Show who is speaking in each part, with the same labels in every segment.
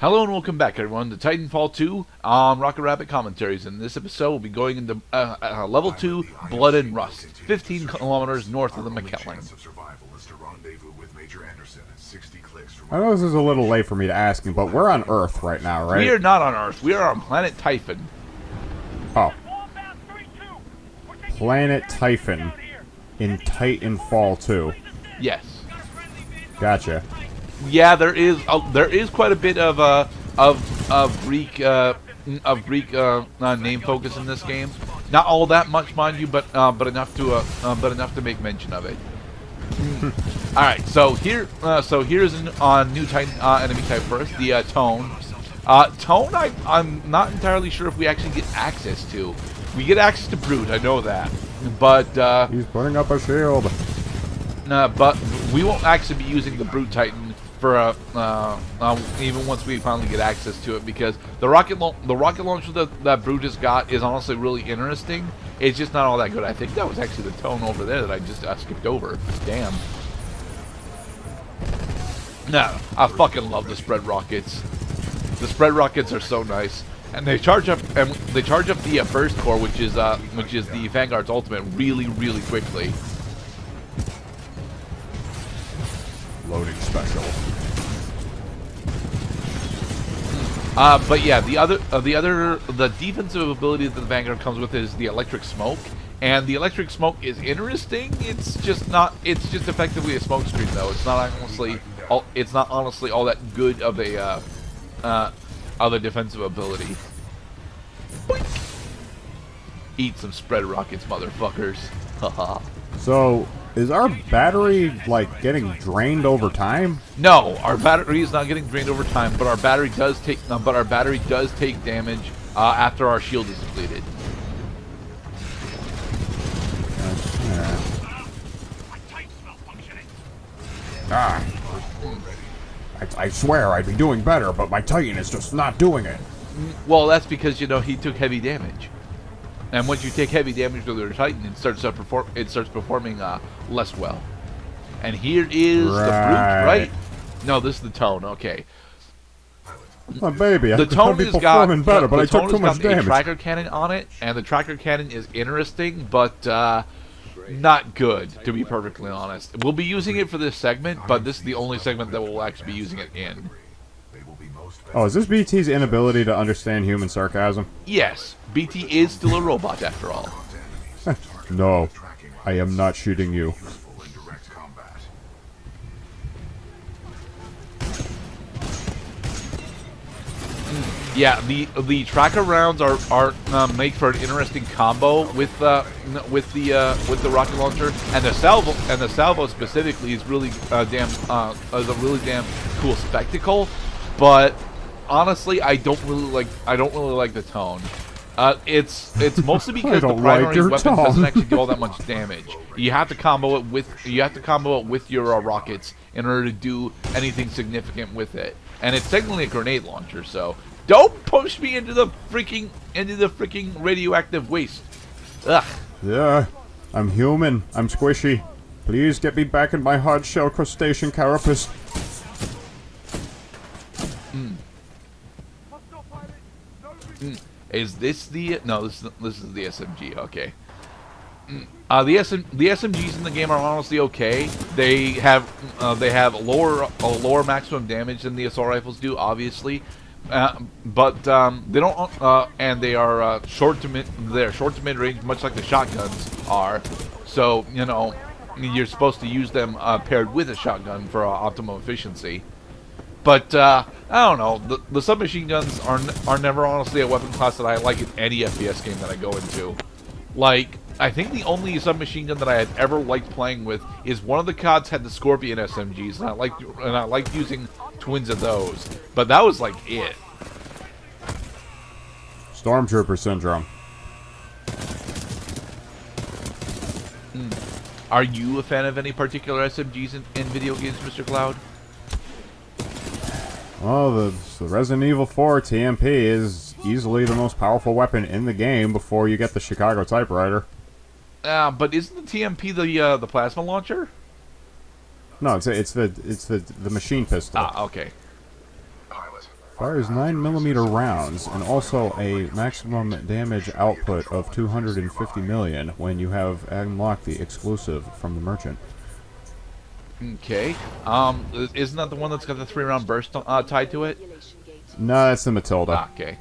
Speaker 1: Hello and welcome back, everyone, to Titanfall 2 on Rocket Rabbit Commentaries. In this episode, we'll be going into Level 2, Blood and Rust, 15 kilometers north of the McKellen.
Speaker 2: I know this is a little late for me to ask you, but we're on Earth right now, right?
Speaker 1: We are not on Earth. We are on planet Typhon.
Speaker 2: Oh. Planet Typhon in Titanfall 2.
Speaker 1: Yes.
Speaker 2: Gotcha.
Speaker 1: Yeah, there is quite a bit of Greek name focus in this game. Not all that much, mind you, but enough to make mention of it. All right, so here's a new Titan enemy type first, the Tone. Tone, I'm not entirely sure if we actually get access to. We get access to Brute, I know that, but
Speaker 2: he's putting up a shield.
Speaker 1: But we won't actually be using the Brute Titan for even once we finally get access to it, because the rocket launcher that Brute has got is honestly really interesting. It's just not all that good. I think that was actually the Tone over there that I just skipped over. Damn. No, I fucking love the spread rockets. The spread rockets are so nice, and they charge up the burst core, which is the Vanguard's ultimate, really quickly.
Speaker 2: Loading special.
Speaker 1: But yeah, the defensive ability that the Vanguard comes with is the electric smoke, and the electric smoke is interesting. It's just effectively a smoke screen, though. It's not honestly all that good of a defensive ability. Boink. Eat some spread rockets, motherfuckers. Haha.
Speaker 2: So, is our battery, like, getting drained over time?
Speaker 1: No, our battery is not getting drained over time, but our battery does take damage after our shield is depleted.
Speaker 2: I swear I'd be doing better, but my Titan is just not doing it.
Speaker 1: Well, that's because, you know, he took heavy damage. And once you take heavy damage with your Titan, it starts performing less well. And here is the Brute, right? No, this is the Tone. Okay.
Speaker 2: Oh, baby,
Speaker 1: the Tone
Speaker 2: has got better, but I took too much damage.
Speaker 1: A tracker cannon on it, and the tracker cannon is interesting, but not good, to be perfectly honest. We'll be using it for this segment, but this is the only segment that we'll actually be using it in.
Speaker 2: Oh, is this BT's inability to understand human sarcasm?
Speaker 1: Yes, BT is still a robot after all.
Speaker 2: No, I am not shooting you.
Speaker 1: Yeah, the tracker rounds are make for an interesting combo with the rocket launcher, and the salvo specifically is really is a really damn cool spectacle. But honestly, I don't really like the Tone. It's mostly because the primary weapon doesn't actually do all that much damage. You have to combo it with your rockets in order to do anything significant with it. And it's technically a grenade launcher, so don't push me into the freaking radioactive waste. Ugh.
Speaker 2: Yeah, I'm human. I'm squishy. Please get me back in my hard shell crustacean carapace.
Speaker 1: Is this the... No, this is the SMG. Okay. The SMGs in the game are honestly okay. They have lower maximum damage than the assault rifles do, obviously, but they don't. And they are short to mid range, much like the shotguns are. So you know, you're supposed to use them paired with a shotgun for optimal efficiency. But I don't know. The submachine guns are never honestly a weapon class that I like in any FPS game that I go into. Like, I think the only submachine gun that I had ever liked playing with is one of the CODs had the Scorpion SMGs, and I liked using twins of those. But that was like it.
Speaker 2: Stormtrooper syndrome.
Speaker 1: Are you a fan of any particular SMGs in video games, Mr. Cloud?
Speaker 2: Well, the Resident Evil 4 TMP is easily the most powerful weapon in the game before you get the Chicago typewriter.
Speaker 1: But isn't the TMP the plasma launcher?
Speaker 2: No, it's the machine pistol.
Speaker 1: Ah, okay.
Speaker 3: Pilot,
Speaker 2: Fires 9mm rounds and also a maximum damage output of 250 million when you have unlocked the exclusive from the merchant.
Speaker 1: Okay. Isn't that the one that's got the 3-round burst tied to it?
Speaker 2: No, that's the Matilda.
Speaker 1: Ah, okay.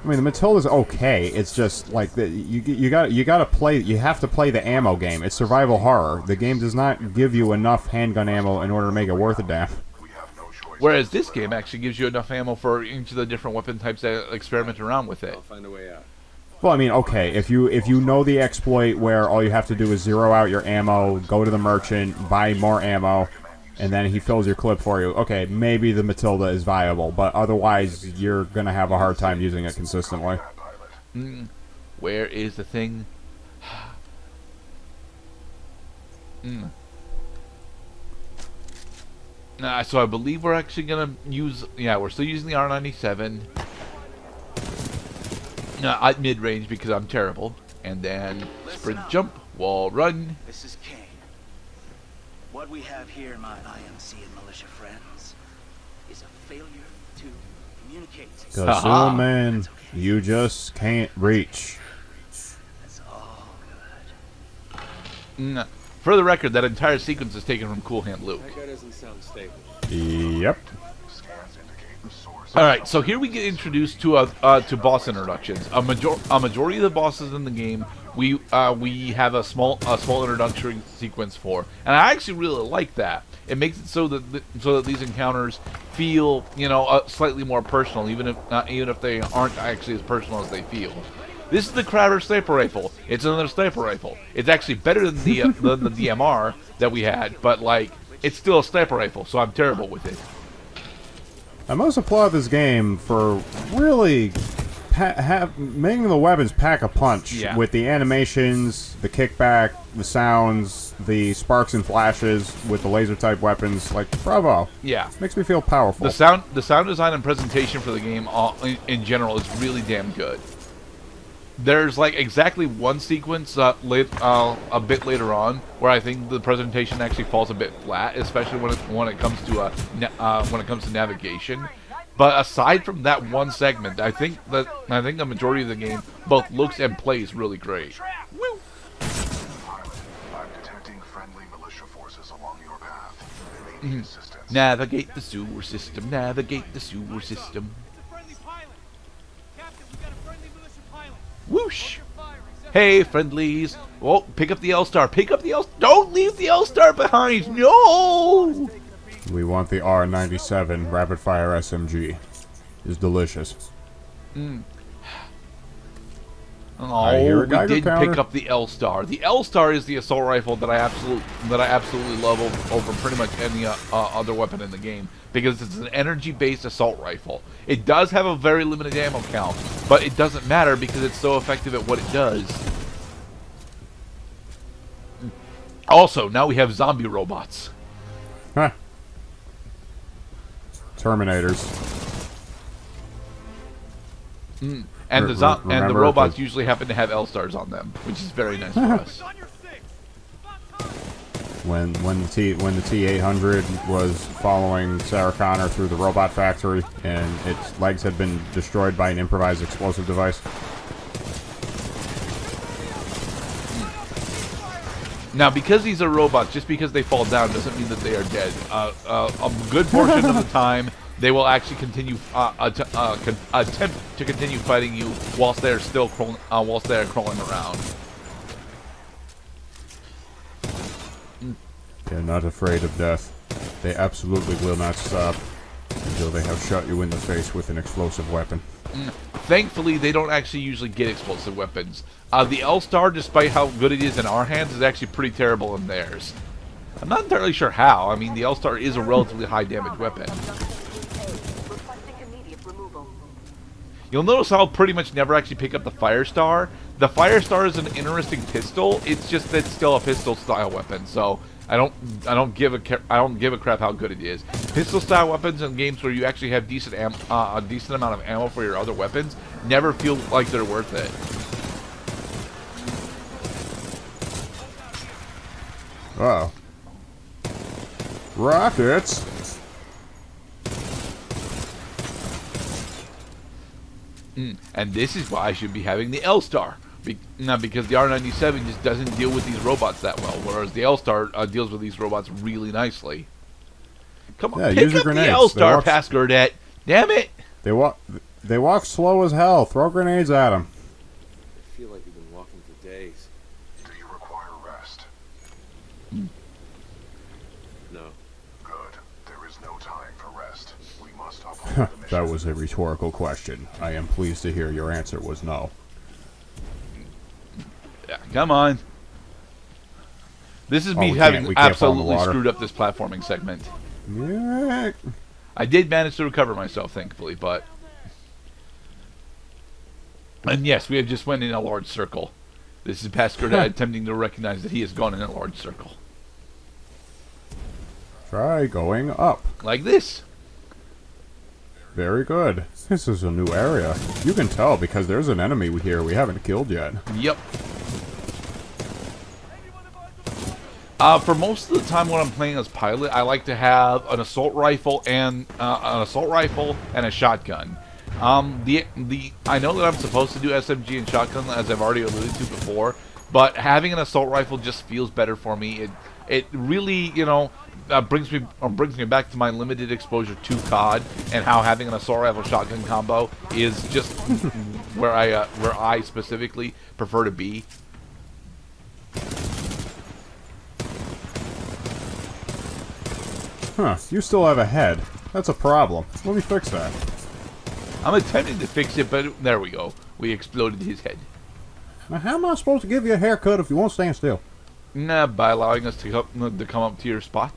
Speaker 2: I mean, the Matilda's okay. It's just like you gotta play. You have to play the ammo game. It's survival horror. The game does not give you enough handgun ammo in order to make it worth a damn.
Speaker 1: Whereas this game actually gives you enough ammo for each of the different weapon types that experiment around with it.
Speaker 3: I'll find a way out.
Speaker 2: Well, I mean, okay, if you know the exploit where all you have to do is zero out your ammo, go to the merchant, buy more ammo, and then he fills your clip for you, okay, maybe the Matilda is viable, but otherwise you're going to have a hard time using it consistently.
Speaker 1: Where is the thing? So I believe we're actually going to use... Yeah, we're still using the R97 at mid-range because I'm terrible. And then sprint jump, wall run.
Speaker 4: This is Kane. What we have here, my IMC and militia friends, is a failure to communicate.
Speaker 2: Because soon, man, you just can't reach.
Speaker 4: That's all good.
Speaker 1: For the record, that entire sequence is taken from Cool Hand Luke.
Speaker 3: That guy doesn't sound stable.
Speaker 2: Yep.
Speaker 1: Alright, so here we get introduced to boss introductions. A majority of the bosses in the game we have a small introductory sequence for, and I actually really like that. It makes it so that these encounters feel, you know, slightly more personal, even if they aren't actually as personal as they feel. This is the Crowder sniper rifle. It's another sniper rifle. It's actually better than the than the DMR that we had, but like it's still a sniper rifle, so I'm terrible with it.
Speaker 2: I must applaud this game for really making the weapons pack a punch with the animations, the kickback, the sounds, the sparks and flashes with the laser type weapons. Like, bravo!
Speaker 1: Yeah,
Speaker 2: makes me feel powerful.
Speaker 1: The sound design and presentation for the game in general is really damn good. There's like exactly one sequence a bit later on where I think the presentation actually falls a bit flat, especially when it comes to navigation. But aside from that one segment, I think the majority of the game both looks and plays really great. Woo!
Speaker 5: I'm detecting friendly militia forces along your path. They may need assistance.
Speaker 1: Navigate the sewer system. Navigate the sewer system. Whoosh! Hey, friendlies! Well, pick up the L-Star. Pick up the L-Star. Don't leave the L-Star behind. No!
Speaker 2: We want the R97 rapid fire SMG. It's delicious.
Speaker 1: Oh, we did pick up the L-Star. The L-Star is the assault rifle that I absolutely love over pretty much any other weapon in the game, because it's an energy-based assault rifle. It does have a very limited ammo count, but it doesn't matter because it's so effective at what it does. Also, now we have zombie robots.
Speaker 2: Huh. Terminators.
Speaker 1: And the robots usually happen to have L-Stars on them, which is very nice for us.
Speaker 2: When the T-800 was following Sarah Connor through the robot factory and its legs had been destroyed by an improvised explosive device.
Speaker 1: Now, because these are robots, just because they fall down doesn't mean that they are dead. A good portion of the time, they will actually continue attempt to continue fighting you whilst they're still crawling around.
Speaker 2: They're not afraid of death. They absolutely will not stop until they have shot you in the face with an explosive weapon.
Speaker 1: Thankfully, they don't actually usually get explosive weapons. The L-Star, despite how good it is in our hands, is actually pretty terrible in theirs. I'm not entirely sure how. I mean, the L-Star is a relatively high damage weapon. You'll notice I'll pretty much never actually pick up the Firestar. The Firestar is an interesting pistol. It's just that it's still a pistol-style weapon, so I don't give a crap how good it is. Pistol-style weapons in games where you actually have a decent amount of ammo for your other weapons never feel like they're worth it.
Speaker 2: Uh-oh. Rockets.
Speaker 1: And this is why I should be having the L-Star. Because the R97 just doesn't deal with these robots that well, whereas the L-Star deals with these robots really nicely. Come on, pick up the L-Star past Gerdat. Damn it!
Speaker 2: They walk slow as hell. Throw grenades at them.
Speaker 3: I feel like we've been walking for days.
Speaker 5: Do you require rest?
Speaker 3: No.
Speaker 5: Good. There is no time for rest. We must uphold the mission.
Speaker 2: That was a rhetorical question. I am pleased to hear your answer was no.
Speaker 1: Yeah, come on. This is me having
Speaker 2: we can't fall in the
Speaker 1: absolutely
Speaker 2: water.
Speaker 1: screwed up this platforming segment.
Speaker 2: Yeah.
Speaker 1: I did manage to recover myself, thankfully, but... And yes, we have just went in a large circle. This is past Gerdat attempting to recognize that he has gone in a large circle.
Speaker 2: Try going up.
Speaker 1: Like this.
Speaker 2: Very good. This is a new area. You can tell because there's an enemy here we haven't killed yet.
Speaker 1: Yep. For most of the time when I'm playing as pilot, I like to have an assault rifle and a shotgun. I know that I'm supposed to do SMG and shotgun, as I've already alluded to before, but having an assault rifle just feels better for me. It really, brings me back to my limited exposure to COD and how having an assault rifle shotgun combo is just where I specifically prefer to be.
Speaker 2: Huh, you still have a head. That's a problem. Let me fix that.
Speaker 1: I'm attempting to fix it, but there we go. We exploded his head.
Speaker 2: Now, how am I supposed to give you a haircut if you won't stand still?
Speaker 1: Nah, by allowing us to come up to your spot.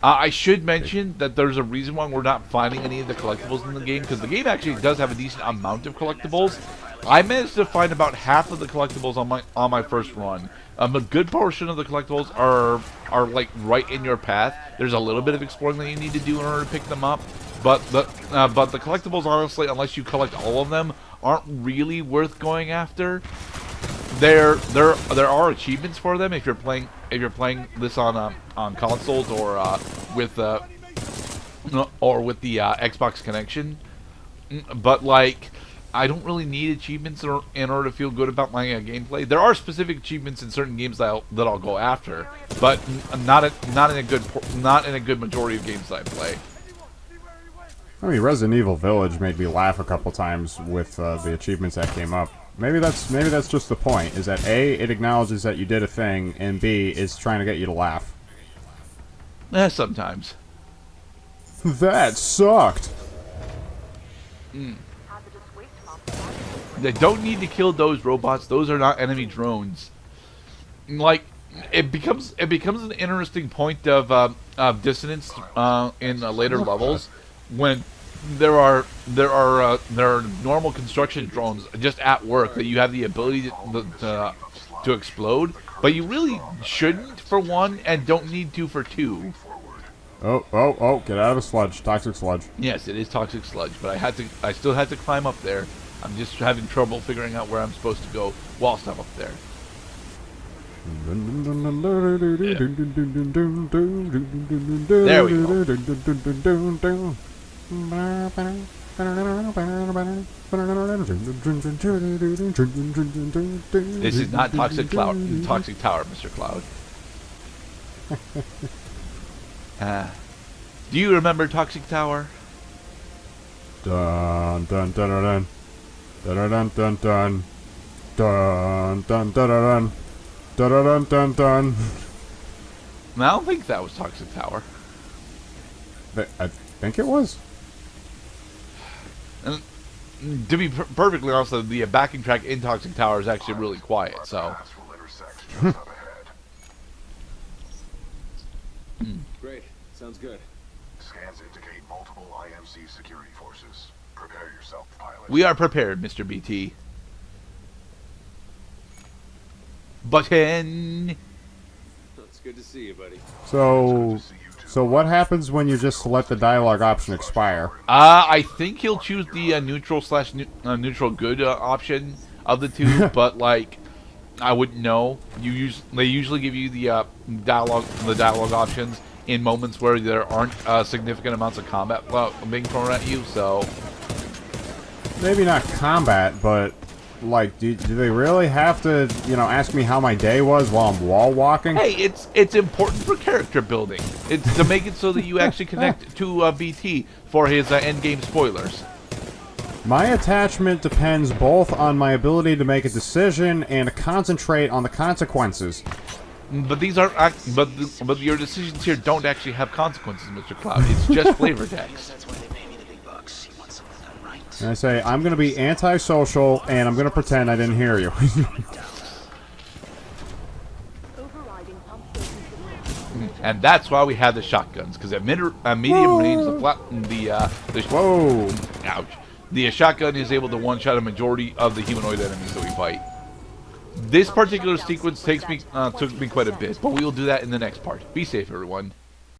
Speaker 1: I should mention that there's a reason why we're not finding any of the collectibles in the game, because the game actually does have a decent amount of collectibles. I managed to find about half of the collectibles on my first run. A good portion of the collectibles are like right in your path. There's a little bit of exploring that you need to do in order to pick them up, but the collectibles, honestly, unless you collect all of them, aren't really worth going after. There are achievements for them if you're playing this on consoles or with the Xbox connection, but like, I don't really need achievements in order to feel good about my gameplay. There are specific achievements in certain games that I'll go after, but not in a good majority of games that I play.
Speaker 2: I mean, Resident Evil Village made me laugh a couple times with the achievements that came up. Maybe that's just the point. Is that A, it acknowledges that you did a thing, and B, is trying to get you to laugh.
Speaker 1: Sometimes.
Speaker 2: That sucked.
Speaker 1: They don't need to kill those robots. Those are not enemy drones. Like, it becomes an interesting point of dissonance in later levels when there are normal construction drones just at work that you have the ability to explode, but you really shouldn't for one, and don't need to for two.
Speaker 2: Oh! Get out of the sludge, toxic sludge.
Speaker 1: Yes, it is toxic sludge, but I still had to climb up there. I'm just having trouble figuring out where I'm supposed to go whilst I'm up there. There we go. This is not Toxic Tower, Mr. Cloud. Do you remember Toxic Tower?
Speaker 2: Dun dun dun dun dun dun dun dun dun dun dun dun dun dun dun.
Speaker 1: I don't think that was Toxic Tower.
Speaker 2: I think it was.
Speaker 1: And to be perfectly honest, the backing track in Toxic Tower is actually really quiet. So.
Speaker 3: Great. Sounds good.
Speaker 5: Scans indicate multiple IMC security forces. Prepare yourself, pilot.
Speaker 1: We are prepared, Mr. BT. Button.
Speaker 3: It's good to see you, buddy.
Speaker 2: So what happens when you just let the dialogue option expire?
Speaker 1: I think he'll choose the neutral / neutral good option of the two, but like, I wouldn't know. They usually give you the dialogue options in moments where there aren't significant amounts of combat being thrown at you. So
Speaker 2: maybe not combat, but like, do they really have to, ask me how my day was while I'm wall walking?
Speaker 1: hey, it's important for character building. It's to make it so that you actually connect to BT for his end game spoilers.
Speaker 2: My attachment depends both on my ability to make a decision and to concentrate on the consequences.
Speaker 1: But these are but your decisions here don't actually have consequences, Mr. Cloud. It's just flavor text.
Speaker 4: That's why they pay me the big bucks. You want something done right?
Speaker 2: And I say, I'm going to be antisocial, and I'm going to pretend I didn't hear you.
Speaker 1: And that's why we have the shotguns, because at medium range,
Speaker 2: Whoa!
Speaker 1: Ouch. The shotgun is able to one-shot a majority of the humanoid enemies that we fight. This particular sequence took me quite a bit, but we will do that in the next part. Be safe, everyone.